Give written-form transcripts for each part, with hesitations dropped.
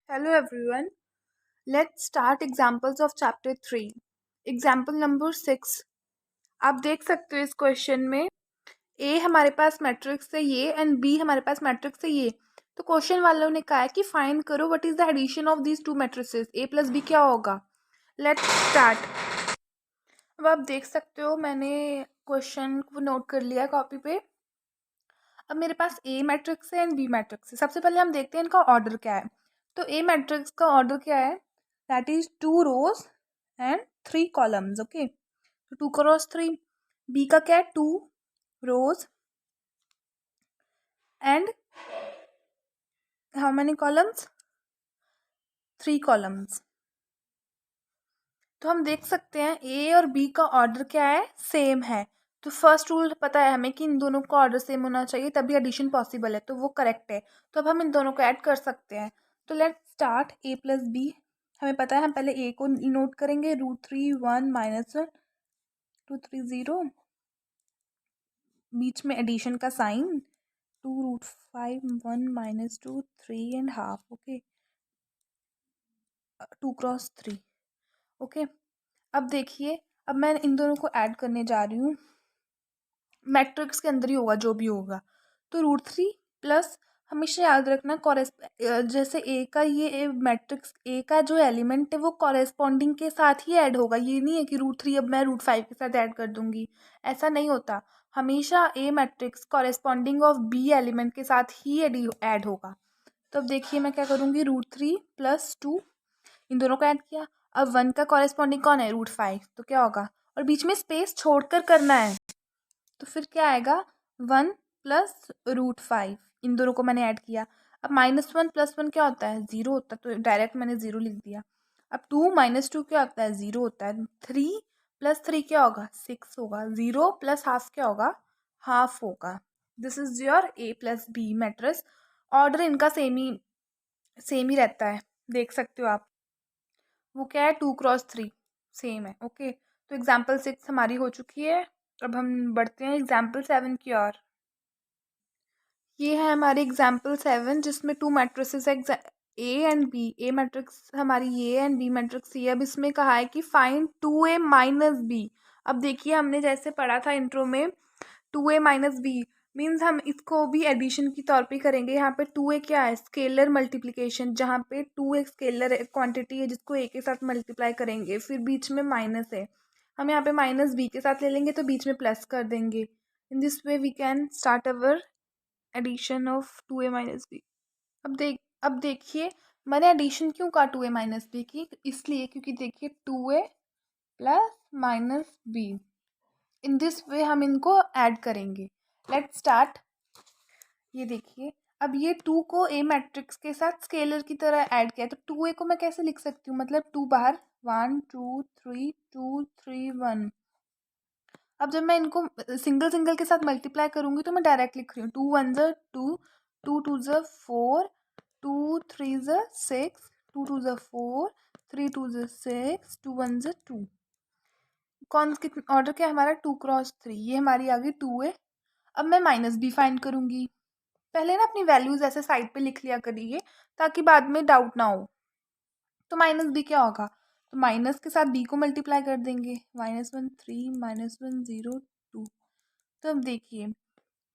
Hello everyone. Let's start examples of chapter 3. Example number 6. आप देख सकते हो इस क्वेश्चन में ए हमारे पास मैट्रिक्स है ये एंड बी हमारे पास मैट्रिक्स है ये. तो क्वेश्चन वालों ने कहा है कि फाइंड करो what is the addition of these two matrices. A plus B क्या होगा. Let's start. अब आप देख सकते हो मैंने क्वेश्चन को नोट कर लिया कॉपी पे. अब मेरे पास ए मैट्रिक्स है एंड बी मैट्रिक्स है. सबसे पहले हम देखते हैं इनका ऑर्डर क्या है. तो ए मैट्रिक्स का ऑर्डर क्या है. That is 2 rows and 3 columns. Okay, तो 2 × 3. बी का क्या है, 2 rows and how many columns, 3 columns. तो हम देख सकते हैं ए और बी का ऑर्डर क्या है, सेम है. तो फर्स्ट रूल पता है हमें कि इन दोनों का ऑर्डर सेम होना चाहिए तभी एडिशन पॉसिबल है, तो वो करेक्ट है. तो अब हम इन दोनों को ऐड कर सकते हैं. तो let's start. A plus B हमें पता है, हम पहले ए को नोट करेंगे. √3 1 -1 2 3 0, बीच में एडिशन का साइन. 2 √5 1 -2 3.5. ओके, 2 × 3. ओके, अब देखिए, अब मैं इन दोनों को ऐड करने जा रही हूँ. मैट्रिक्स के अंदर ही होगा जो भी होगा. तो √3 प्लस, हमेशा याद रखना जैसे ए का ये मैट्रिक्स ए का जो एलिमेंट है वो कॉरेस्पॉन्डिंग के साथ ही ऐड होगा. ये नहीं है कि √3 अब मैं √5 के साथ ऐड कर दूंगी, ऐसा नहीं होता. हमेशा A matrix corresponding of B element के साथ ही ऐड होगा. तो अब देखिए मैं क्या करूँगी. √3 + 2, इन दोनों को ऐड किया. अब 1 का कॉरेस्पॉन्डिंग कौन है, √5, तो क्या होगा. और बीच में स्पेस छोड़कर करना है, तो फिर क्या आएगा, 1 + √5. इन दोनों को मैंने ऐड किया. अब -1 + 1 क्या होता है, 0 होता है, तो डायरेक्ट मैंने 0 लिख दिया. अब 2 - 2 क्या होता है, 0 होता है. 3 + 3 क्या होगा, 6 होगा. 0 + ½ क्या होगा, ½ होगा. This is your A plus B matrix. Order इनका सेम ही रहता है, देख सकते हो आप. वो क्या है, 2 × 3 सेम है. ओके, तो एग्जाम्पल 6 हमारी हो चुकी है. अब हम बढ़ते हैं एग्जाम्पल 7 की ओर. ये है हमारी एग्जाम्पल 7 जिसमें 2 मैट्रिसेस है, A and B. A matrix हमारी ये एंड बी मैट्रिक्स ये. अब इसमें कहा है कि फाइंड 2a - b. अब देखिए हमने जैसे पढ़ा था इंट्रो में, 2a - b मीन्स हम इसको भी एडिशन की तौर पे करेंगे. यहाँ पे 2a क्या है, स्केलर मल्टीप्लिकेशन, जहाँ पे 2 एक स्केलर क्वांटिटी है जिसको a के साथ मल्टीप्लाई करेंगे, फिर बीच में माइनस है. हम यहाँ पे -b के साथ ले लेंगे तो बीच में प्लस कर देंगे. In this way we can start our addition of 2a - b. अब देखिए मैंने एडिशन क्यों कहा 2a - b की, इसलिए क्योंकि देखिए 2a + -b, इन दिस वे हम इनको ऐड करेंगे. Let's start. ये देखिए, अब ये 2 को ए मैट्रिक्स के साथ स्केलर की तरह ऐड किया, तो 2a को मैं कैसे लिख सकती हूँ, मतलब 2 बाहर, 1 2 3 2 3 1. अब जब मैं इनको सिंगल सिंगल के साथ मल्टीप्लाई करूंगी तो मैं डायरेक्ट लिख रही हूँ. 2 1 ज़ 2, 2 2 ज़ 4, 2 3 ज़ 6, 2 2 ज़ 4, 3 2 ज़ 6, 2 1 ज़ 2. कौन कितना ऑर्डर क्या है हमारा, 2 × 3. ये हमारी आ गई 2a. अब मैं -b फाइंड करूंगी. पहले ना अपनी वैल्यूज ऐसे साइड पे लिख लिया करिए ताकि बाद में डाउट ना हो. तो -b क्या होगा, तो माइनस के साथ b को मल्टीप्लाई कर देंगे. -1 3 -1 0 2. तो अब देखिए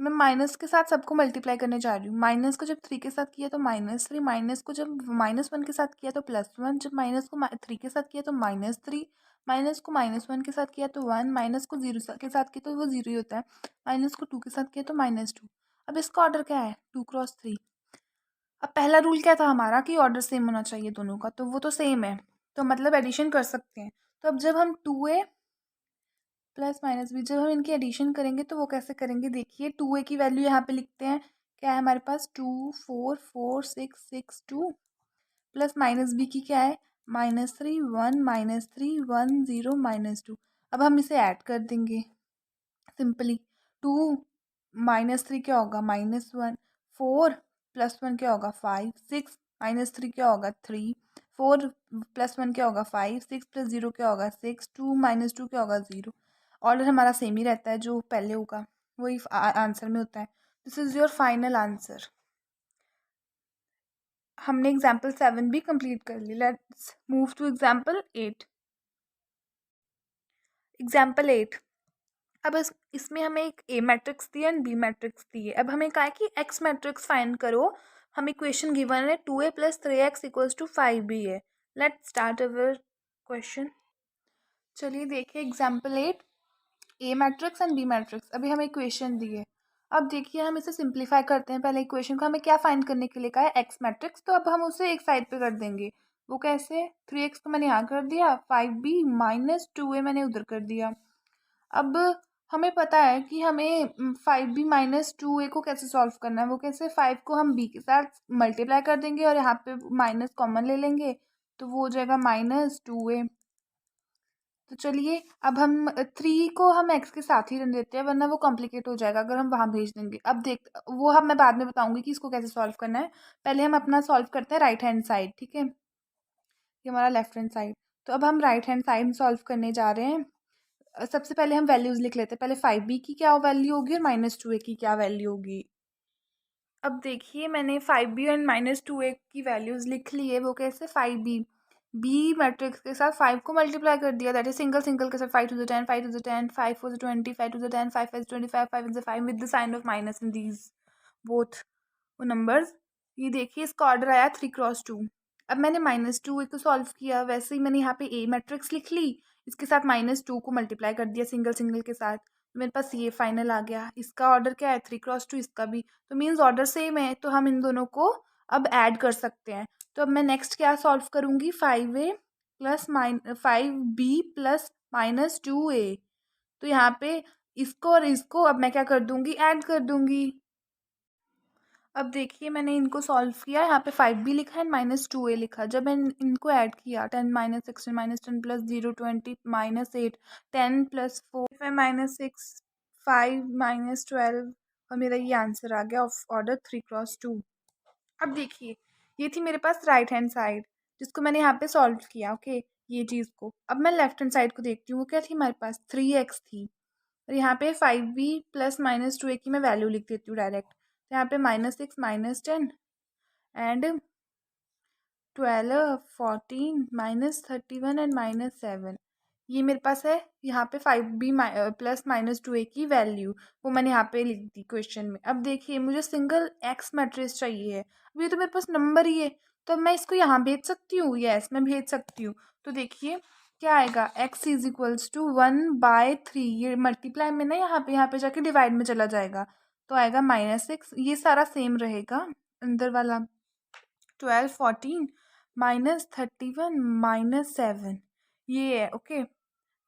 मैं माइनस के साथ सबको मल्टीप्लाई करने जा रही हूँ. माइनस को जब 3 के साथ किया तो -3, माइनस को जब -1 के साथ किया तो +1, जब माइनस को 3 के साथ किया तो -3, माइनस को -1 के साथ किया तो 1, माइनस को 0 के साथ किया तो वो 0 ही होता है, माइनस को 2 के साथ किया तो -2. अब इसका ऑर्डर क्या है, 2 × 3. अब पहला रूल क्या था हमारा कि ऑर्डर सेम होना चाहिए दोनों का, तो वो तो सेम है, तो मतलब एडिशन कर सकते हैं. तो अब जब हम 2a + -b, जब हम इनकी एडिशन करेंगे तो वो कैसे करेंगे, देखिए 2a की वैल्यू यहाँ पे लिखते हैं. क्या है हमारे पास, 2 4 4 6 6 2, प्लस -b की क्या है, -3 1 -3 1 0 -2. अब हम इसे ऐड कर देंगे सिंपली. 2 -3 क्या होगा, -1, 4 + 1 क्या होगा, 5, 6 -3 क्या होगा, 3, 4 + 1 क्या होगा, 5, 6 + 0 क्या होगा, 6, 2 -2 क्या होगा, 0. ऑर्डर हमारा सेम ही रहता है, जो पहले होगा वही आंसर में होता है. This is your final answer. हमने एग्जाम्पल 7 भी कंप्लीट कर ली। Let's move to example 8। Example 8, अब इसमें हमें एक ए मैट्रिक्स दी है एंड बी मैट्रिक्स दी है। अब हमें कहा है कि एक्स मैट्रिक्स फाइंड करो। हमें इक्वेशन गिवन है 2a + 3x = 5b है। Let's start our question. चलिए देखिए example 8, A matrix and B matrix. अभी हमें इक्वेशन दी है। अब देखिए हम इसे सिंप्लीफाई करते हैं। पहले इक्वेशन को हमें क्या फाइंड करने के लिए कहा है, एक्स मैट्रिक्स, तो अब हम उसे एक साइड पे कर देंगे। वो कैसे, 3x तो मैंने यहाँ कर दिया, 5b - 2a मैंने उधर कर दिया। अब हमें पता है कि हमें 5b - 2a को कैसे सॉल्व करना है। वो कैसे, 5 को हम b के साथ मल्टीप्लाई कर देंगे और यहाँ पे माइनस कॉमन ले लेंगे, तो वो हो जाएगा -2a। तो चलिए अब हम 3 को हम x के साथ ही रन देते हैं, वरना वो कॉम्प्लिकेट हो जाएगा अगर हम वहाँ भेज देंगे। अब देख, वो हम मैं बाद में बताऊंगी कि इसको कैसे सॉल्व करना है। पहले हम अपना सॉल्व करते हैं राइट हैंड साइड, ठीक है, ये हमारा लेफ्ट हैंड साइड। तो अब हम राइट हैंड साइड सॉल्व करने जा रहे हैं। सबसे पहले हम वैल्यूज लिख लेते हैं। पहले 5b की क्या वैल्यू होगी और -2a की क्या वैल्यू होगी। अब देखिए मैंने 5b एंड -2a की वैल्यूज लिख ली है। वो कैसे, 5b बी मैट्रिक्स के साथ 5 को मल्टीप्लाई कर दिया, दैट इज सिंगल सिंगल के साथ 5 to the 10, 5 to the 10, 5 4 20, 5 to the 10, 5 5 25, 5 is 5 with the sign of minus in these both वो नंबर्स। ये देखिए इसका ऑर्डर आया 3×2। अब मैंने -2a को सॉल्व किया, वैसे ही मैंने यहाँ पे ए मैट्रिक्स लिख ली, इसके साथ -2 को मल्टीप्लाई कर दिया सिंगल सिंगल के साथ, तो मेरे पास ये फाइनल आ गया। इसका ऑर्डर क्या है, 3×2, इसका भी, तो मीन्स ऑर्डर सेम है, तो हम इन दोनों को अब ऐड कर सकते हैं। तो अब मैं नेक्स्ट क्या सॉल्व करूँगी, 5a plus 5b plus -2a। तो यहाँ पे इसको और इसको अब मैं क्या कर दूंगी, ऐड कर दूंगी। अब देखिए मैंने इनको सॉल्व किया, यहाँ पे 5b लिखा है -2a लिखा। जब मैंने इनको ऐड किया, 10 - 16 - 10 + 0 20 -8 10 + 4 5 - 6 5 - 12, और मेरा ये आंसर आ गया ऑफ ऑर्डर 3×2। अब देखिए ये थी मेरे पास राइट हैंड साइड, जिसको मैंने यहाँ पे सॉल्व किया, ओके, ये चीज़ को। अब मैं लेफ्ट हैंड साइड को देखती हूँ, वो क्या थी हमारे पास, 3x थी, और यहाँ पे 5b प्लस -2a की मैं वैल्यू लिख देती हूँ डायरेक्ट। तो यहाँ पे -6 -10 एंड 12 14 -31 एंड -7, ये मेरे पास है यहाँ पे 5b प्लस -2a की वैल्यू, वो मैंने यहाँ पे लिख दी क्वेश्चन में। अब देखिए मुझे सिंगल एक्स मैट्रिक्स चाहिए है। अब ये तो मेरे पास नंबर ही है, तो मैं इसको यहाँ भेज सकती हूँ, यस मैं भेज सकती हूँ। तो देखिए क्या आएगा, x = 1/3, ये मल्टीप्लाई में ना यहाँ पे जाके डिवाइड में चला जाएगा, तो आएगा -6। ये सारा सेम रहेगा अंदर वाला, 12 14 -31 -7, ये है, ओके।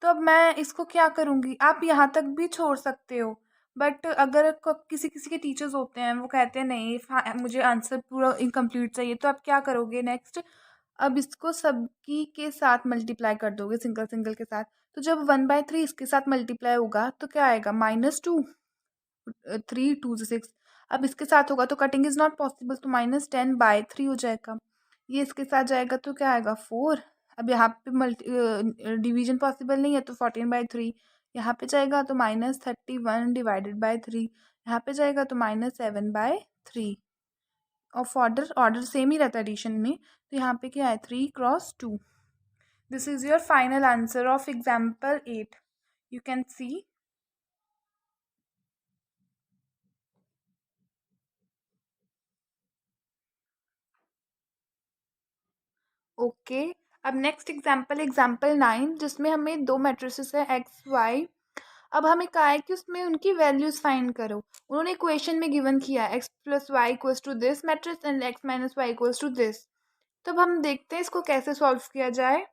तो अब मैं इसको क्या करूँगी, आप यहाँ तक भी छोड़ सकते हो, बट अगर किसी किसी के टीचर्स होते हैं वो कहते हैं नहीं मुझे आंसर पूरा इनकम्प्लीट चाहिए, तो आप क्या करोगे नेक्स्ट, अब इसको सबकी के साथ मल्टीप्लाई कर दोगे सिंगल सिंगल के साथ। तो जब 1/3 इसके साथ मल्टीप्लाई होगा तो क्या आएगा, -2 3 2 6। अब इसके साथ होगा तो कटिंग इज नॉट पॉसिबल, तो -10/3 हो जाएगा। ये इसके साथ जाएगा तो क्या आएगा, 4। अब यहाँ पे डिवीजन पॉसिबल नहीं है, तो 14/3 यहाँ पे जाएगा, तो -31/3 यहाँ पे जाएगा, तो -7/3। ऑफ ऑर्डर ऑर्डर सेम ही रहता है एडिशन में, तो यहाँ पे क्या है, 3×2। This is your final answer of example 8, you can see. Okay, अब नेक्स्ट एग्जाम्पल 9, जिसमें हमें दो मैट्रिसेस है एक्स वाई। अब हमें कहा है कि उसमें उनकी वैल्यूज फाइंड करो। उन्होंने इक्वेशन में गिवन किया x + y = this matrix and x - y = this. तो अब हम देखते हैं इसको कैसे सॉल्व किया जाए।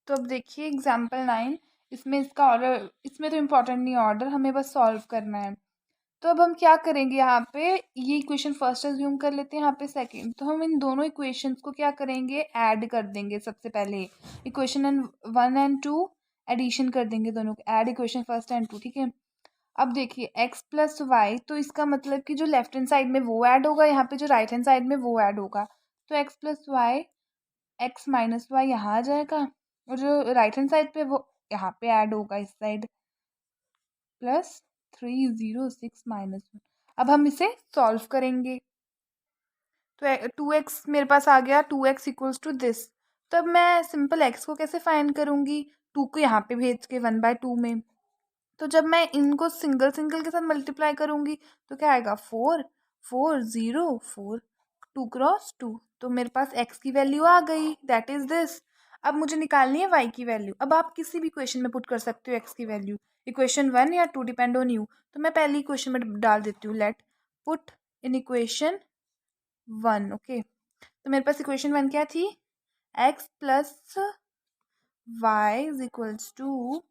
तो अब देखिए एग्जाम्पल 9, इसमें इसका ऑर्डर, इसमें तो इम्पोर्टेंट नहीं ऑर्डर, हमें बस सॉल्व करना है। तो अब हम क्या करेंगे, यहाँ पे ये इक्वेशन फर्स्ट एज्यूम कर लेते हैं, यहाँ पे सेकंड। तो हम इन दोनों इक्वेशंस को क्या करेंगे, ऐड कर देंगे। सबसे पहले इक्वेशन 1 एंड 2 एडिशन कर देंगे दोनों को, ऐड इक्वेशन फर्स्ट एंड 2, ठीक है। अब देखिए x + y, तो इसका मतलब कि जो लेफ्ट हैंड साइड में वो ऐड होगा, यहाँ पे जो राइट हैंड साइड में वो ऐड होगा। तो x + y, x - y यहाँ आ जाएगा, और जो राइट हैंड साइड पे वो यहाँ पे ऐड होगा इस साइड, +3 0 6 -1। अब हम इसे सॉल्व करेंगे। तो 2x मेरे पास आ गया, 2x इक्वल्स टू दिस। तो अब मैं सिंपल x को कैसे फाइंड करूँगी, 2 को यहाँ पे भेज के 1/2 में। तो जब मैं इनको सिंगल सिंगल के साथ मल्टीप्लाई करूँगी तो क्या आएगा, 4 4 0 4, 2 क्रॉस 2। तो मेरे पास x की वैल्यू आ गई, दैट इज दिस। अब मुझे निकालनी है y की वैल्यू। अब आप किसी भी इक्वेशन में पुट कर सकते हो x की वैल्यू, इक्वेशन 1 या 2, डिपेंड ऑन यू। तो मैं पहली इक्वेशन में डाल देती हूँ, let put in equation 1। Okay, तो मेरे पास इक्वेशन 1 क्या थी, x plus y is equals to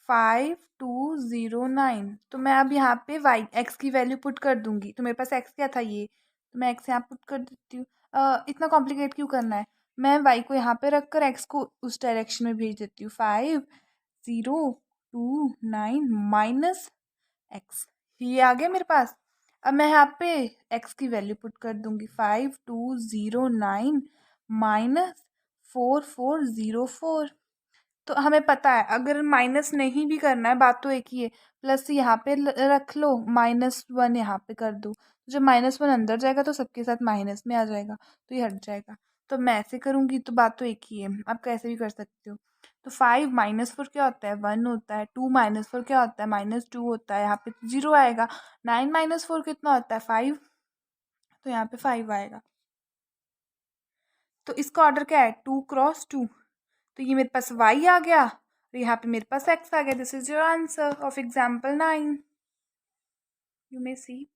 5209। तो मैं अब यहाँ पे y x की वैल्यू पुट कर दूंगी। तो मेरे पास x क्या था, ये, तो मैं x यहाँ पुट कर देती हूँ। इतना कॉम्प्लिकेट क्यों करना है, मैं y को यहाँ पे रख कर x को उस डायरेक्शन में भेज देती हूँ। 5029 माइनस x, ये आ गया मेरे पास। अब मैं यहाँ पे x की वैल्यू पुट कर दूंगी, 5209 माइनस 4404। तो हमें पता है अगर माइनस नहीं भी करना है, बात तो एक ही है, प्लस यहाँ पे रख लो, -1 यहाँ पे कर दो। तो जब -1 अंदर जाएगा तो सबके साथ माइनस में आ जाएगा, तो ये हट जाएगा। तो मैं ऐसे करूँगी, तो बात तो एक ही है, आप कैसे भी कर सकते हो। तो 5 -4 क्या होता है, 1 होता है। 2 -4 क्या होता है, -2 होता है। यहाँ पे 0 आएगा। 9 -4 कितना होता है, 5। तो यहाँ पे 5 आएगा। तो इसका ऑर्डर क्या है, 2 क्रॉस 2। तो ये मेरे पास y आ गया और यहाँ पे मेरे पास x आ गया। This is your answer of example 9, you may see.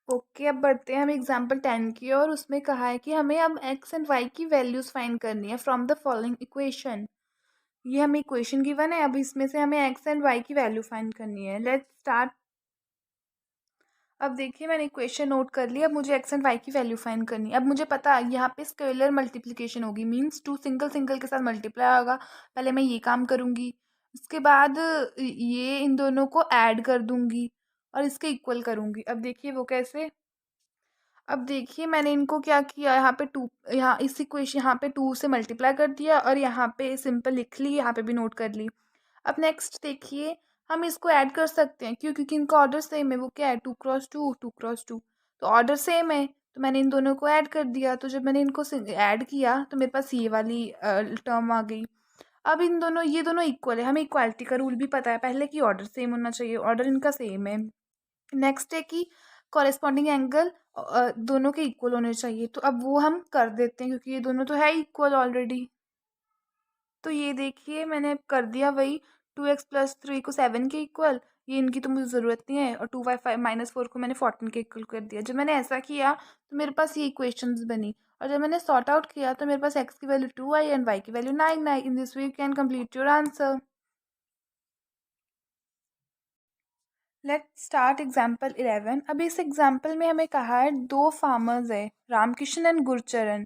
Okay, अब बढ़ते हैं हम एग्जाम्पल 10 की और उसमें कहा है कि हमें अब x एंड y की वैल्यूज फाइंड करनी है फ्रॉम द फॉलोइंग इक्वेशन। ये हमें इक्वेशन गिवन है, अब इसमें से हमें x एंड y की वैल्यू फाइंड करनी है। Let's start. अब देखिए मैंने इक्वेशन नोट कर ली। अब मुझे एक्स एंड वाई की वैल्यू फाइंड करनी है। अब मुझे पता है यहाँ पे स्केलर मल्टीप्लिकेशन होगी, मीन्स 2 सिंगल सिंगल के साथ मल्टीप्लाई होगा। पहले मैं ये काम करूँगी, उसके बाद ये इन दोनों को ऐड कर दूँगी और इसके इक्वल करूँगी। अब देखिए वो कैसे। अब देखिए मैंने इनको क्या किया, यहाँ पे 2, यहाँ इस इक्वेशन यहाँ पे 2 से मल्टीप्लाई कर दिया और यहाँ पे सिंपल लिख ली, यहाँ पे भी नोट कर ली। अब नेक्स्ट देखिए, हम इसको ऐड कर सकते हैं, क्यों, क्योंकि इनका ऑर्डर सेम है। वो क्या है, 2 क्रॉस 2, 2 क्रॉस 2, तो ऑर्डर सेम है। तो मैंने इन दोनों को ऐड कर दिया। तो जब मैंने इनको ऐड किया तो मेरे पास ये वाली टर्म आ गई। अब इन दोनों, ये दोनों इक्वल है, हमें इक्वालिटी का रूल भी पता है पहले कि ऑर्डर सेम होना चाहिए, ऑर्डर इनका सेम है। नेक्स्ट है कि कॉरेस्पॉन्डिंग एंगल दोनों के इक्वल होने चाहिए। तो अब वो हम कर देते हैं, क्योंकि ये दोनों तो है इक्वल ऑलरेडी। तो ये देखिए मैंने कर दिया वही, 2x प्लस 3 को 7 के इक्वल, ये इनकी तो मुझे ज़रूरत नहीं है, और 2y5 -4 को मैंने 14 के इक्वल कर दिया। जब मैंने ऐसा किया तो मेरे पास ये इक्वेशंस बनी, और जब मैंने सॉर्ट आउट किया तो मेरे पास x की वैल्यू 2 आई एंड y की value 9 I. In this way you can complete your answer. Let start example 11। अब इस एग्जाम्पल में हमें कहा है, दो फार्मर्स है, रामकिशन एंड गुरचरण।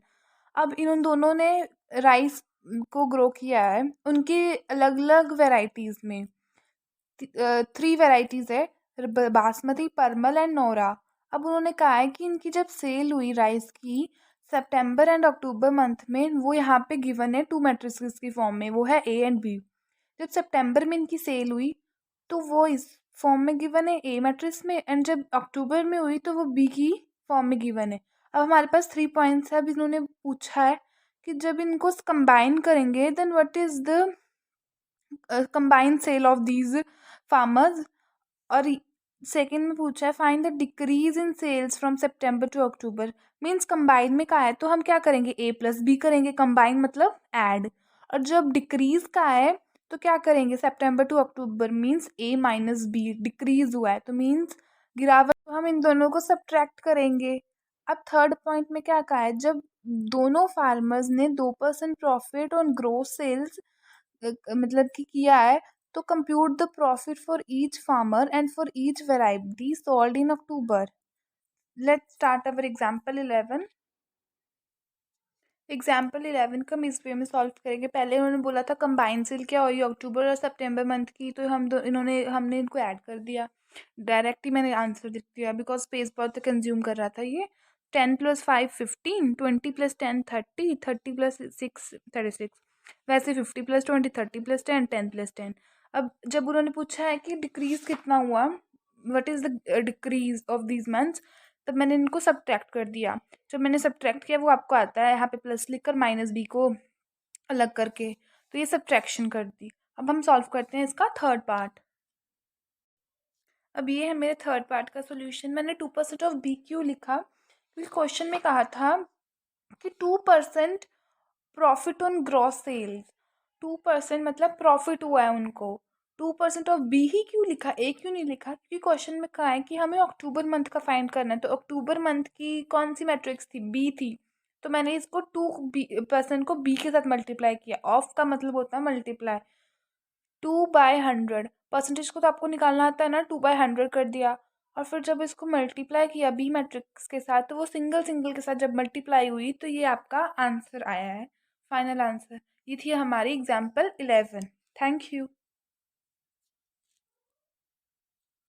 अब इन दोनों ने राइस को ग्रो किया है, उनकी अलग अलग वेराइटीज़ में 3 वेराइटीज़ है, बासमती, परमल एंड नोरा। अब उन्होंने कहा है कि इनकी जब सेल हुई राइस की सितंबर एंड अक्टूबर मंथ में, वो यहाँ पे गिवन है 2 मैट्रिसेस की फॉर्म में, वो है ए एंड बी। जब सितंबर में इनकी सेल हुई तो वो इस फॉर्म में गिवन है, ए मैट्रिक्स में, एंड जब अक्टूबर में हुई तो वो बी की फॉर्म में गिवन है। अब हमारे पास 3 पॉइंट्स है। अब इन्होंने पूछा है कि जब इनको कंबाइन करेंगे then what is the combined sale of these farmers. और सेकंड में पूछा है, find the decrease in sales from September to October. Means combine में का है तो हम क्या करेंगे, ए प्लस बी करेंगे, कंबाइन मतलब ऐड। और जब डिक्रीज का है तो क्या करेंगे, September to October means A minus B, decrease हुआ है तो मीन्स गिरावट, तो हम इन दोनों को सब्ट्रैक्ट करेंगे। अब थर्ड पॉइंट में क्या कहा है, जब दोनों फार्मर्स ने 2% प्रॉफिट ऑन ग्रोस सेल्स मतलब कि किया है, तो compute the profit for each farmer and for each variety sold in October. Let's start our example 11। Example 11 का हम इस वे में सॉल्व करेंगे। पहले उन्होंने बोला था कंबाइन सेल क्या हुई अक्टूबर और सितंबर मंथ की, तो हमने इनको ऐड कर दिया। डायरेक्ट ही मैंने आंसर लिख दिया, बिकॉज स्पेस बहुत कंज्यूम कर रहा था ये। 10 + 5 15, 20 + 10 30, 30 + 6 36। वैसे 50 + 20 30 + 10 10 + 10। अब जब उन्होंने पूछा है कि डिक्रीज कितना हुआ, what is the decrease of these months, तब मैंने इनको सब्ट्रैक्ट कर दिया। जब मैंने सब्ट्रैक्ट किया वो आपको आता है यहाँ पे प्लस लिखकर माइनस बी को अलग करके, तो ये सब्ट्रैक्शन कर दी। अब हम सॉल्व करते हैं इसका थर्ड पार्ट। अब ये है मेरे थर्ड पार्ट का सोल्यूशन। मैंने 2% ऑफ बी क्यू लिखा क्योंकि क्वेश्चन में कहा था कि 2% प्रॉफिट ऑन ग्रॉस सेल्स, 2% मतलब प्रॉफिट हुआ है उनको। 2% ऑफ बी ही क्यों लिखा, ए क्यों नहीं लिखा? क्योंकि क्वेश्चन में कहा है कि हमें अक्टूबर मंथ का फाइंड करना है, तो अक्टूबर मंथ की कौन सी मैट्रिक्स थी, बी थी। तो मैंने इसको 2% को बी के साथ मल्टीप्लाई किया। ऑफ का मतलब होता है मल्टीप्लाई। 2/100 परसेंटेज को तो आपको निकालना आता है ना, 2/100 कर दिया। और फिर जब इसको मल्टीप्लाई किया बी मैट्रिक्स के साथ, तो वो सिंगल सिंगल के साथ जब मल्टीप्लाई हुई तो ये आपका आंसर आया है, फाइनल आंसर। ये थी हमारी एग्जाम्पल 11। Thank you.